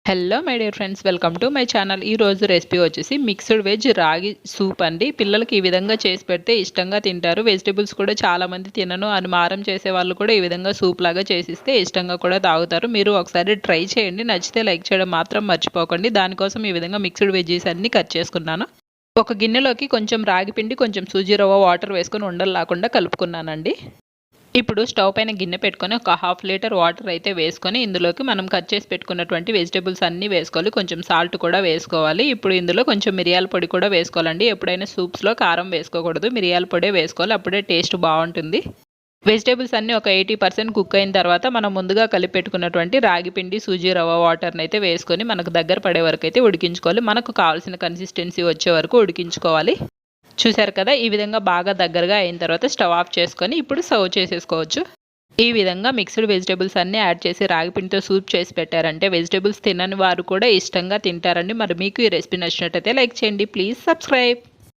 Hello my dear friends, welcome to my channel. ఈ రోజు recipe వచ్చేసి మిక్స్డ్ వెజ్ రాగి సూప్ అండి. పిల్లలకి ఈ విధంగా చేసి పెడితే ఇష్టంగా తింటారు. వెజిటేబుల్స్ కూడా చాలామంది తినను అని మారం చేసే వాళ్ళు కూడా ఈ విధంగా సూప్ లాగా చేసిస్తే ఇష్టంగా కూడా తాగుతారు. మీరు ఒకసారి ట్రై చేయండి. నచ్చితే లైక్ చేయడం మాత్రం మర్చిపోకండి. దానికోసం ఈ విధంగా మిక్స్డ్ వెజ్జీస్ అన్ని కట్ చేసుకున్నాను. ఒక గిన్నెలోకి కొంచెం రాగి పిండి, కొంచెం సూజీ రవ్వ వాటర్ వేసుకొని ఉండలు లేకుండా కలుపుకున్నానండి. ఇప్పుడు స్టవ్ పైన గిన్నె పెట్టుకొని ఒక 1/2 లీటర్ వాటర్ అయితే వేసుకొని ఇందులోకి మనం కట్ చేసి పెట్టుకున్నటువంటి వెజిటేబుల్స్ అన్నీ వేసుకోవాలి. కొంచెం సాల్ట్ కూడా వేసుకోవాలి. ఇప్పుడు ఇందులో కొంచెం మిరియాల పొడి కూడా వేసుకోవాలండి. ఎప్పుడైనా సూప్స్లో కారం వేసుకోకూడదు, మిరియాల పొడే వేసుకోవాలి. అప్పుడే టేస్ట్ బాగుంటుంది. వెజిటేబుల్స్ అన్నీ ఒక 80% కుక్ అయిన తర్వాత మనం ముందుగా కలిపి పెట్టుకున్నటువంటి రాగి పిండి, సూజీ రవ్వ వాటర్ని అయితే వేసుకొని మనకు దగ్గర పడే వరకు అయితే ఉడికించుకోవాలి. మనకు కావాల్సిన కన్సిస్టెన్సీ వచ్చే వరకు ఉడికించుకోవాలి. చూసారు కదా, ఈ విధంగా బాగా దగ్గరగా అయిన తర్వాత స్టవ్ ఆఫ్ చేసుకొని ఇప్పుడు సర్వ్ చేసేసుకోవచ్చు. ఈ విధంగా మిక్స్డ్ వెజిటేబుల్స్ అన్నీ యాడ్ చేసి రాగిపిండితో సూప్ చేసి పెట్టారంటే వెజిటేబుల్స్ తినని వారు కూడా ఇష్టంగా తింటారండి. మరి మీకు ఈ రెసిపీ నచ్చినట్టయితే లైక్ చేయండి. Please subscribe.